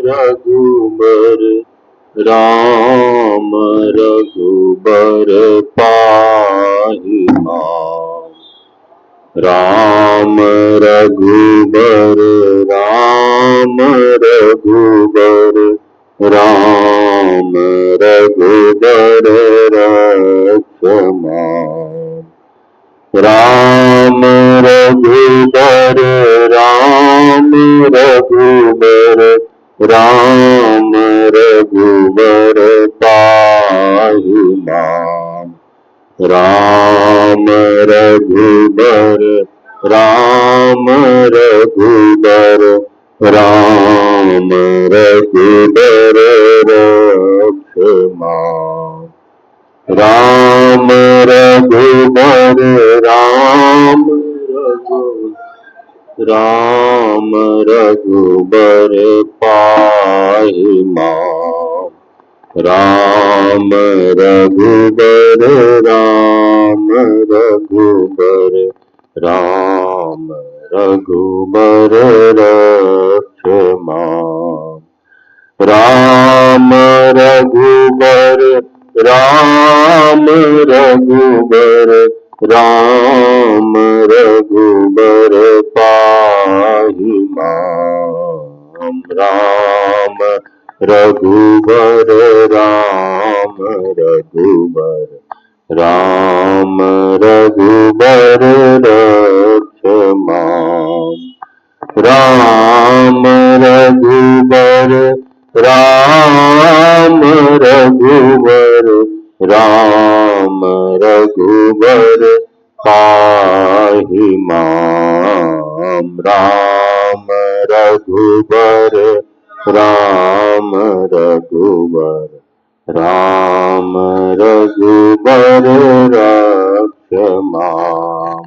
रघुबर राम रघुबर पाहि मां। राम रघुबर राम रघुबर राम रघुबर रक्ष मां। राम रघुबर राम रघुबर राम रघुबर पाहि मां। राम रघुबर राम रघुबर राम रघुबर रक्ष मां। राम रघुबर राम रघुबर राम रघुबर पाहि मां। राम रघुबर राम रघुबर राम रघुबर रक्ष मां। राम रघुबर राम रघुबर राम रघुबर पाहि मां। राम रघुबर राम रघुबर राम रघुबर रक्ष मां। राम रघुबर राम रघुबर राम रघुबर पाहि मां। राम रघुबर राम रघुबर राम रघुबर रक्ष मां।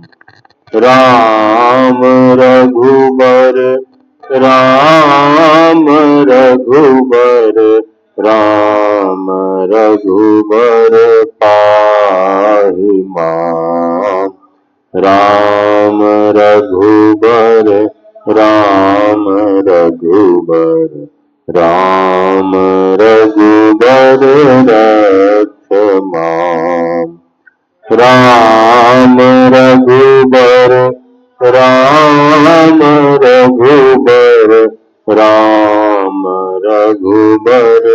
राम रघुबर राम रघुबर राम रघुबर पाहि मां। राम रघुबर राम रघुबर राम रघुबर रक्ष मां। राम रघुबर राम रघुबर राम रघुबर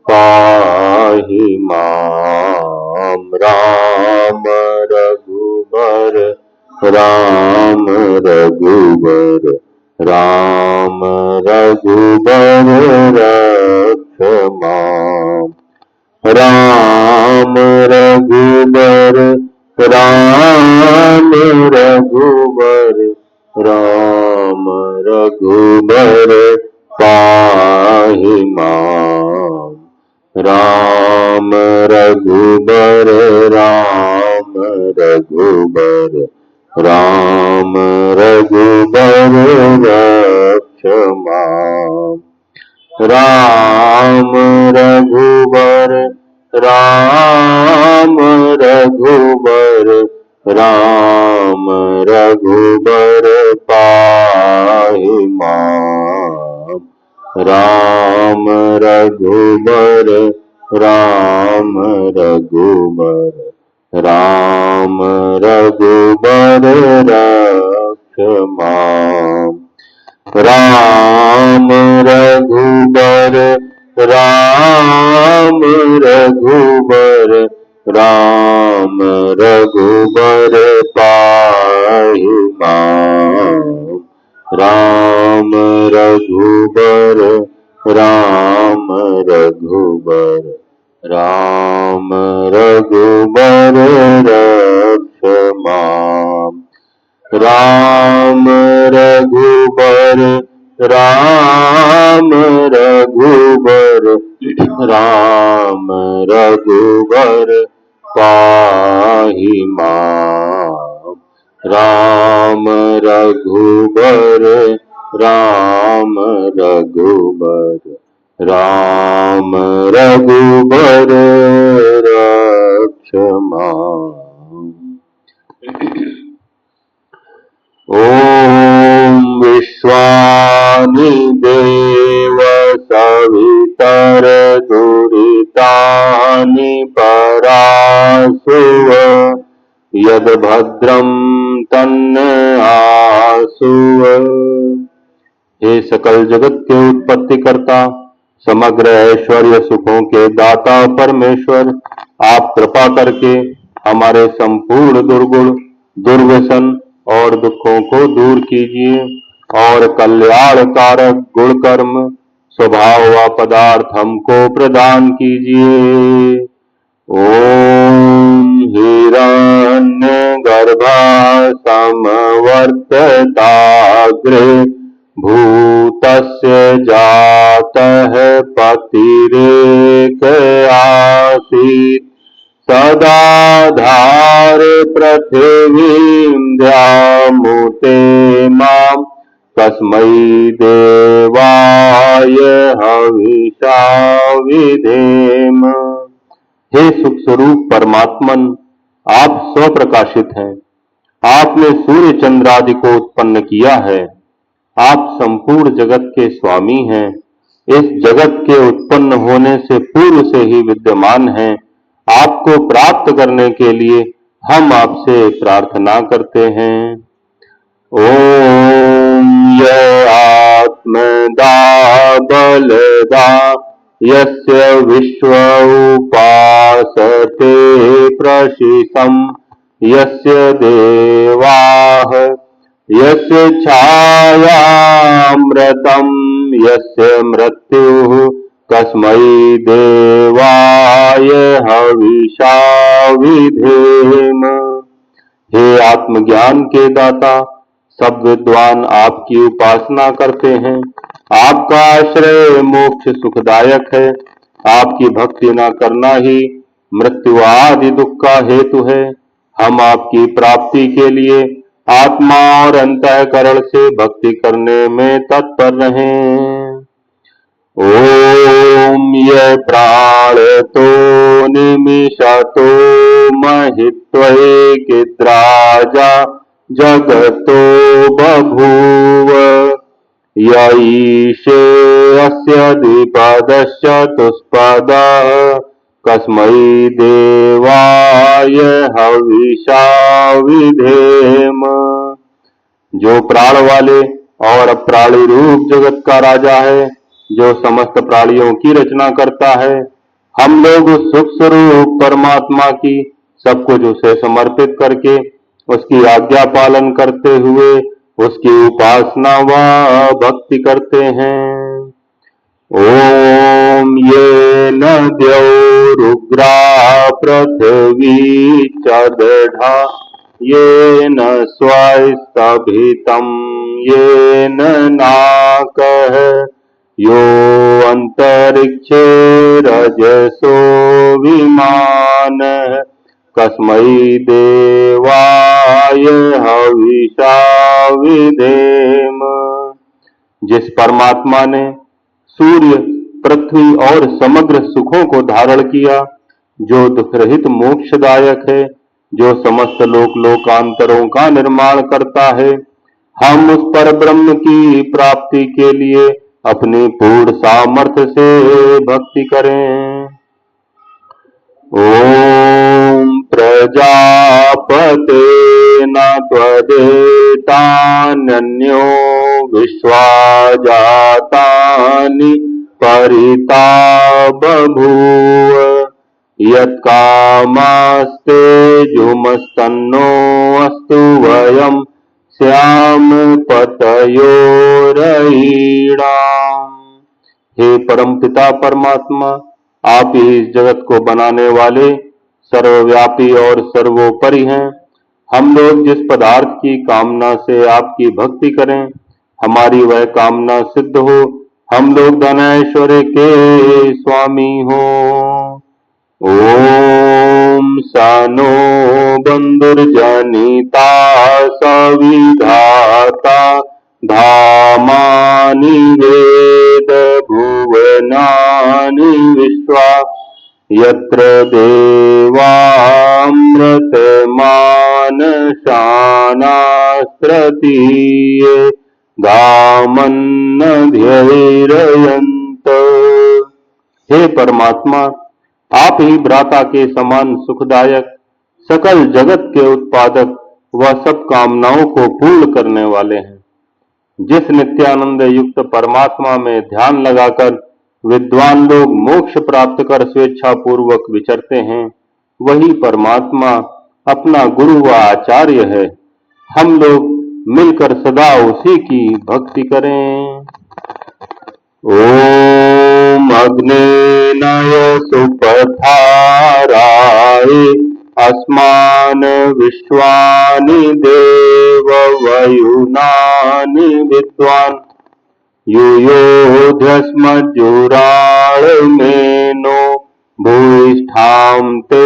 पाहि मां। राम रघुबर राम रघुबर राम रघुबर रक्ष मां। राम रघुबर राम रघुबर राम रघुबर पाहि मां। राम रघुबर राम रघुबर राम रघुबर रक्ष मां। राम रघुबर राम रघुबर राम रघुबर पाहि मां। राम रघुबर राम रघुबर राम रघुबर रक्ष मां। राम रघुबर राम रघुबर राम रघुबर पाहि मां। राम रघुबर राम रघुबर राम रघुबर रक्ष मां। राम रघुबर राम रघुबर राम रघुबर पाहि मां। राम रघुबर राम रघुबर राम रघुबर रक्ष मां। ॐ विश्वानि देव इतर दुरितानि परासुव यद भद्रम तन्न आसुव। हे सकल जगत के उत्पत्ति करता, समग्र ऐश्वर्य सुखों के दाता परमेश्वर, आप कृपा करके हमारे संपूर्ण दुर्गुण, दुर्व्यसन और दुखों को दूर कीजिए और कल्याण कारक गुण कर्म स्वभाव व पदार्थ हमको प्रदान कीजिए। ओम हिरण्यगर्भा समवर्तताग्रे भूतस्य जातः पतिरेक आसीत् सदाधार पृथिवीं द्यामुते मां कस्मै देवाय हविषा विधेम। हे सुख स्वरूप परमात्मन, आप स्वप्रकाशित हैं। आपने सूर्य चंद्रादि को उत्पन्न किया है। आप संपूर्ण जगत के स्वामी हैं। इस जगत के उत्पन्न होने से पूर्व से ही विद्यमान हैं। आपको प्राप्त करने के लिए हम आपसे प्रार्थना करते हैं। ओम य आत्मदा बलदा यस्य विश्व उपासते प्रशिशं यस्य देवाः यस्य छायामृतं यस्य मृत्युः कस्मै देवाय हविषा विधेम। हे आत्मज्ञान के दाता, सब विद्वान आपकी उपासना करते हैं। आपका आश्रय मोक्ष सुखदायक है। आपकी भक्ति न करना ही मृत्यु आदि दुख का हेतु है। हम आपकी प्राप्ति के लिए आत्मा और अंतःकरण से भक्ति करने में तत्पर रहें। ओम ये प्राणतो निमिषतो महित्वैकिद्राजा जगतो बभूव य ईशे अस्य द्विपदश्चतुष्पदः कस्मै देवाय हविषा विधेम। जो प्राण वाले और अप्राणी रूप जगत का राजा है, जो समस्त प्राणियों की रचना करता है, हम लोग उस सुख स्वरूप परमात्मा की सब कुछ उसे समर्पित करके उसकी आज्ञा पालन करते हुए उसकी उपासना व भक्ति करते हैं। ओम ये नद्यौरुग्रा पृथ्वी चदढ़ा ये न स्वस्तभितं ये न नाकः यो अंतरिक्षे रजसो विमानः कस्मै देवाय हविषा विधेम। जिस परमात्मा ने सूर्य, पृथ्वी और समग्र सुखों को धारण किया, जो दुख रहित मोक्षदायक है, जो समस्त लोकांतरों का निर्माण करता है, हम उस पर ब्रह्म की प्राप्ति के लिए अपनी पूर्ण सामर्थ्य से भक्ति करें। ओम प्रजापते न त्वदेतान्यो विश्वा जातानि परिता बभूव यत्कामास्ते जुमस्तन्नो अस्तु वयं श्याम पतयोरईणाम्। हे परमपिता परमात्मा, आप ही इस जगत को बनाने वाले सर्वव्यापी और सर्वोपरि हैं। हम लोग जिस पदार्थ की कामना से आपकी भक्ति करें, हमारी वह कामना सिद्ध हो। हम लोग धन ऐश्वर्य के स्वामी हो। ओम सनो बंधुर्जनिता सविधाता धामानि वेद भुवनानि विश्वा यत्र देवामृतमानशानास्त्रतीये धामन्नध्यैरयन्त। हे परमात्मा, आप ही भ्राता के समान सुखदायक, सकल जगत के उत्पादक व सब कामनाओं को पूर्ण करने वाले हैं। जिस नित्यानंद युक्त परमात्मा में ध्यान लगाकर विद्वान लोग मोक्ष प्राप्त कर स्वेच्छा पूर्वक विचरते हैं, वही परमात्मा अपना गुरु व आचार्य है। हम लोग मिलकर सदा उसी की भक्ति करें। ओम अग्नेनाय सुपथाराय अस्मान विश्वानि देव वयुनानि विद्वान् युयोध्यस्मज्जुराळमेनो भूयिष्ठां ते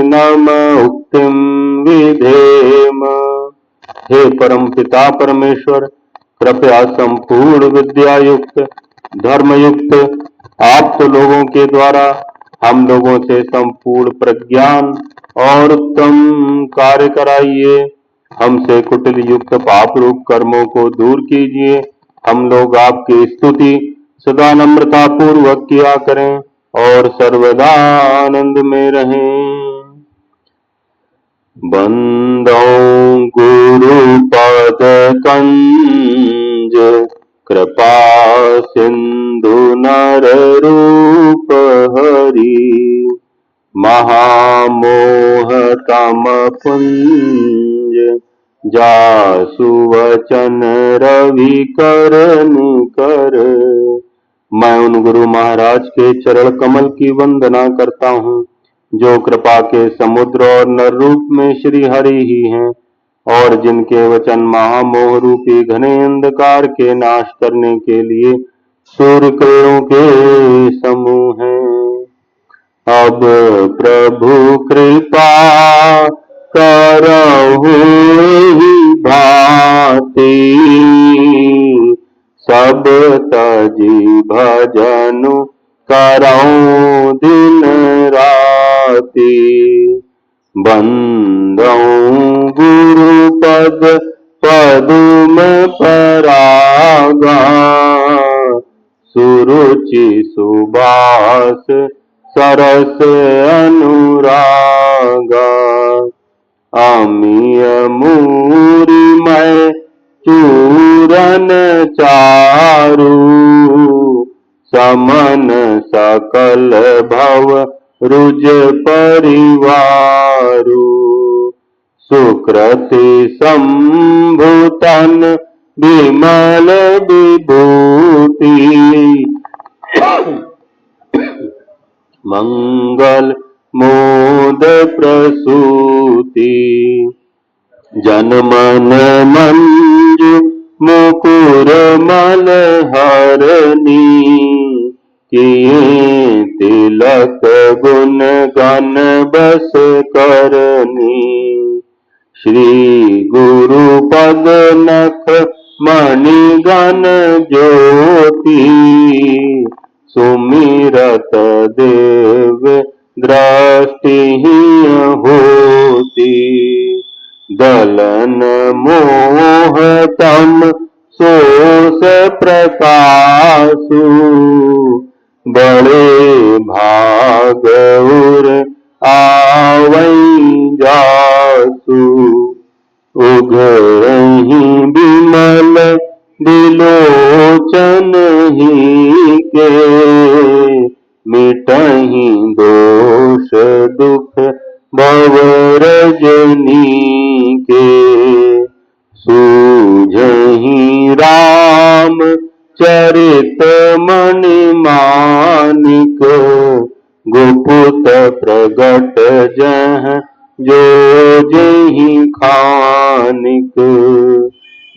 नम उक्तिं विधेम। हे परम पिता परमेश्वर, कृपया संपूर्ण विद्या युक्त, धर्मयुक्त आप तो लोगों के द्वारा हम लोगों से संपूर्ण प्रज्ञान और उत्तम कार्य कराइए। हमसे कुटिल युक्त पाप रूप कर्मों को दूर कीजिए। हम लोग आपकी स्तुति सदा नम्रता पूर्वक किया करें और सर्वदा आनंद में रहें। बंदौ गुरु पद कंज कृपा सिंधु नर रूप हरि महामोह तम पुंज जासु वचन रवि करन कर। मैं उन गुरु महाराज के चरण कमल की वंदना करता हूँ जो कृपा के समुद्र और नर रूप में श्री हरि ही हैं और जिनके वचन महामोह रूपी घने अंधकार के नाश करने के लिए सूर्य किरणों के समूह हैं। अब प्रभु कृपा करहु ही भांति सब तजी भजनु करऊं दिन राति। बंदऊं गुरु पद पदुम परागा सुरुचि सुबास सरस अनुरागा। अमीय मूरी मैं चूरन चारु समन सकल भव रुज परिवारु। सुकृति संभुतन विमल विभूति मंगल मोद प्रसूति। जन मन मंजु मुकुर मल हरनी किए तिलक गुण गण बस करनी। श्री गुरु पद नख मणि गण ज्योति सुमिरत देव दृष्टि होती। दलन मोह तम सोस प्रकाशु बड़े भाग उर आवै जासु। उघरहि बिमल बिलोचन ही के मिटहि दोष दुख भव रजनी के। सूझहि राम चरित मणि मानिक गुप्त प्रगट जह जो जहि खानिक।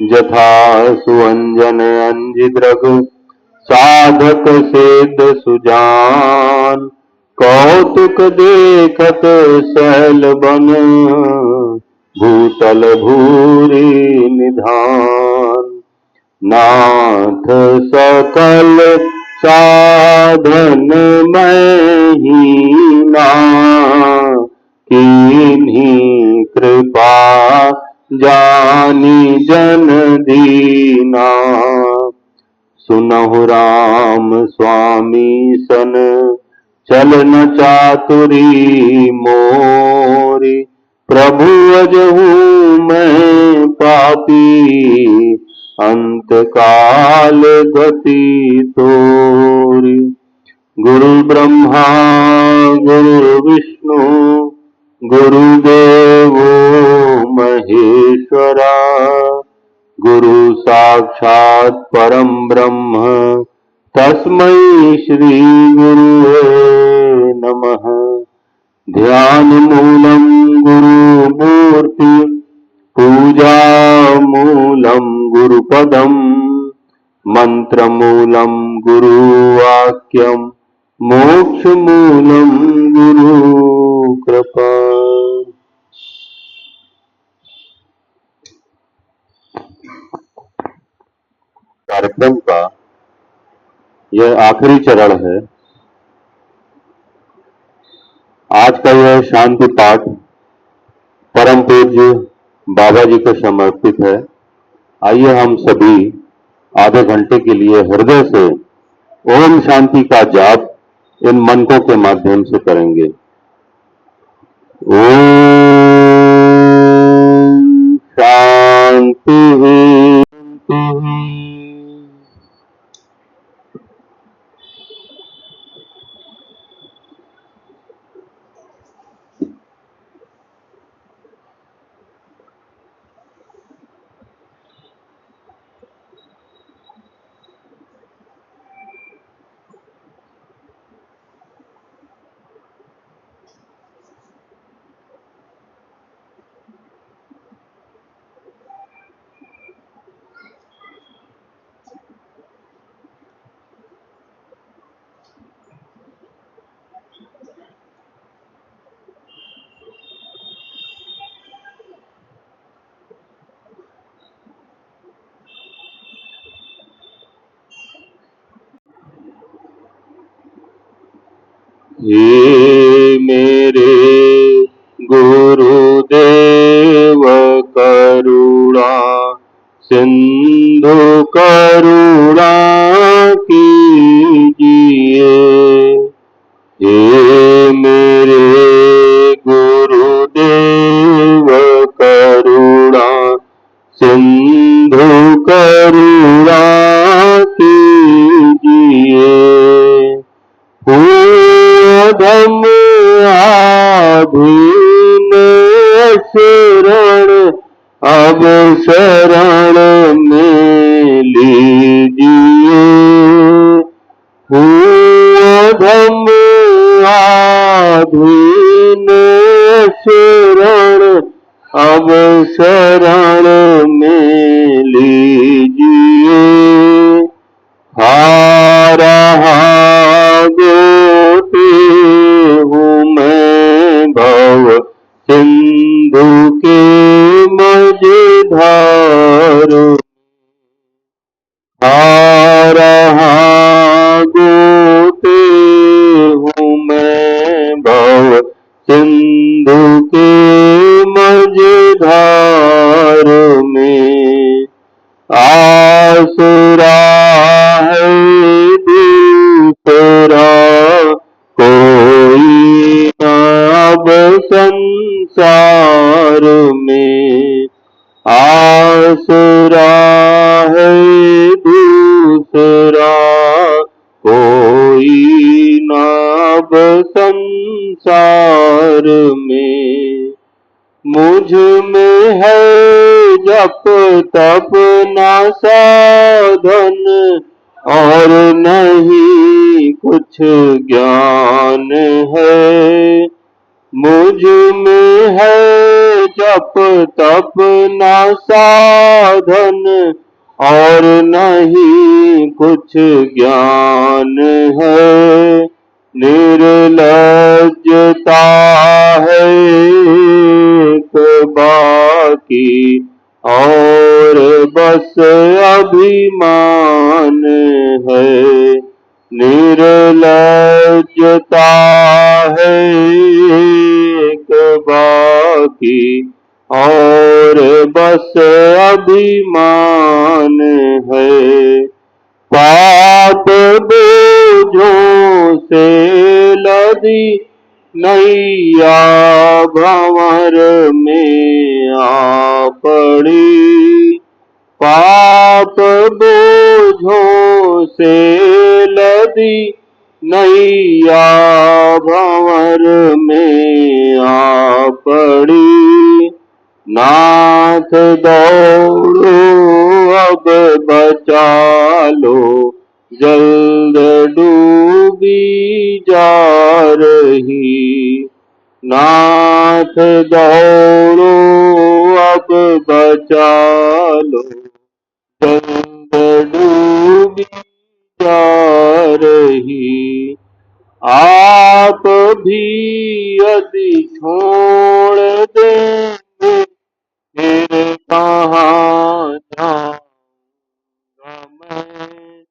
जथा सुअंजन अंजिद्रग साधक सिद्ध सुजान कौतुक देखत शैल बन भूतल भूरि निधान। नाथ सकल साधन मैं हीना कीन्ही कृपा जानी जन दीना। सुनहु राम स्वामी सन चलन चातुरी मोरी, प्रभु अजहू मैं पापी, अंत काल गति तोरी। गुरु ब्रह्मा गुरु विष्णु, गुरुदेव महेश्वरा, गुरु साक्षात् परम ब्रह्म, तस्मै श्री गुरुवे नमः। ध्यान मूलम गुरु मूर्ति, पूजा मूलम गुरुपदम, मंत्र मूलम गुरुवाक्यम, मोक्ष मूलम गुरु कृपा। कार्यक्रम का यह आखिरी चरण है। आज का यह शांति पाठ परम पूज्य बाबा जी को समर्पित है। आइए हम सभी आधे घंटे के लिए हृदय से ओम शांति का जाप इन मनकों के माध्यम से करेंगे। ओम शांति हे मेरे गुरुदेव करुणा सिंधु करुणा कीजिए। हे मेरे गुरुदेव करुणा सिंधु करुणा कीजिए। धम आधीन शरण अब शरण में लीजिए। धम आधीन शरण अब शरण में लीजिए। हारा भव सिंधु के मझधार, आ रहा गोते हूँ मैं भव सिंधु के मझधार में। आसरा है दूसरा कोई अब संसार में। आसरा है दूसरा कोई अब संसार में। मुझ में है जप तप ना साधन, और नहीं कुछ ज्ञान है। मुझ में है जप तप ना साधन, और नहीं कुछ ज्ञान है। निर्लज्जता है एक बाकी, और बस अभिमान है। निर्लज्जता है एक बाकी, और बस अभिमान है। पाप बोझों से लदी नैया भंवर में आ पड़ी। पाप बोझों से लदी नैया भंवर में आ पड़ी। नाथ दौड़ो अब बचा लो, जल्द डूबी जा रही। नाथ दौड़ो अब बचा लो, जल्द डूबी जा रही। आप भी यदि छोड़ देंगे फिर कहाँ जाऊंगा मैं।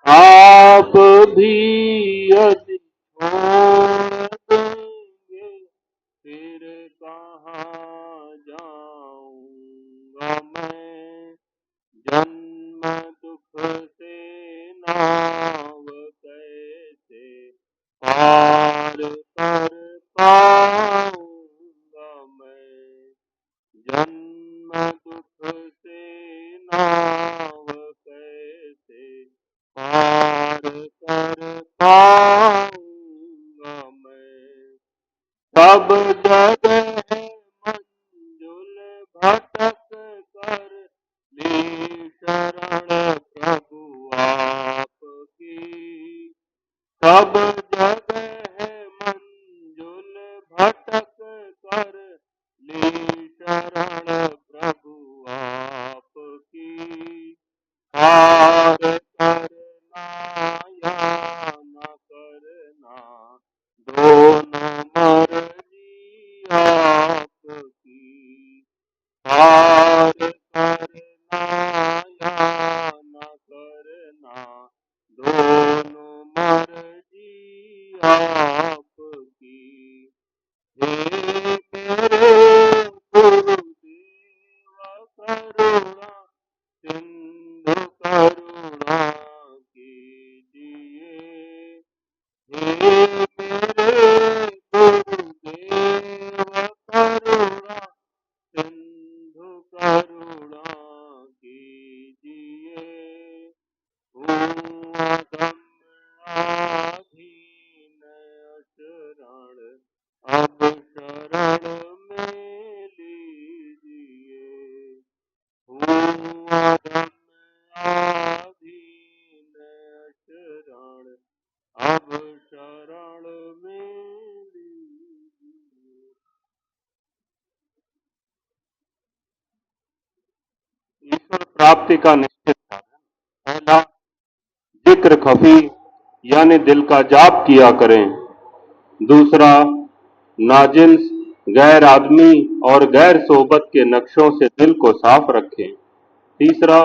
आप भी यदि छोड़ देंगे फिर कहाँ जाऊंगा मैं। जन्म दुख से नाव कैसे पार कर पाऊंगा मैं। जन्म दुख से नाव कैसे पार कर पाऊंगा मैं। सब जगह मंजुल भटक कर ली शरण प्रभु आपकी। सब जगह मंजुल भटक कर ली शरण प्रभु आपकी। हार करना या न करना दोनों मर्जी आपकी। हार करना या न करना दोनों मर्जी आपकी। हे मेरे गुरुदेव करुणा सिंधु करुणा कीजिए। हे मेरे गुरुदेव करुणा सिंधु करुणा कीजिए। हूँ अधम आधीन शरण अब शरण में लीजिए। हूँ अधम आधीन शरण अब शरण में लीजिए। ईश्वर प्राप्ति का निश्चित साधन। पहला, जिक्र खफी यानी दिल का जाप किया करें। दूसरा, नाजिल्स गैर आदमी और गैर सोबत के नक्शों से दिल को साफ रखें। तीसरा,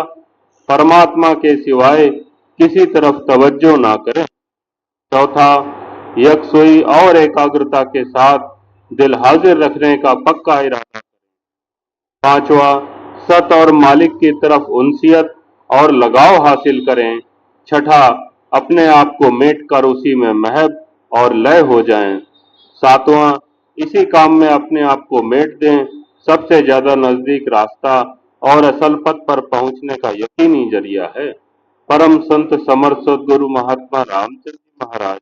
परमात्मा के सिवाय किसी तरफ तवज्जो ना करें। चौथा, यकसुई और एकाग्रता के साथ दिल हाजिर रखने का पक्का इरादा। पांचवा, सत और मालिक की तरफ उनसियत और लगाव हासिल करें। छठा, अपने आप को मेट कर उसी में महब और लय हो जाएं। सातवां, इसी काम में अपने आप को मेट दें। सबसे ज्यादा नजदीक रास्ता और असल पथ पर पहुंचने का यकीनी जरिया है। परम संत समर्थ सदगुरु महात्मा रामचंद्र जी महाराज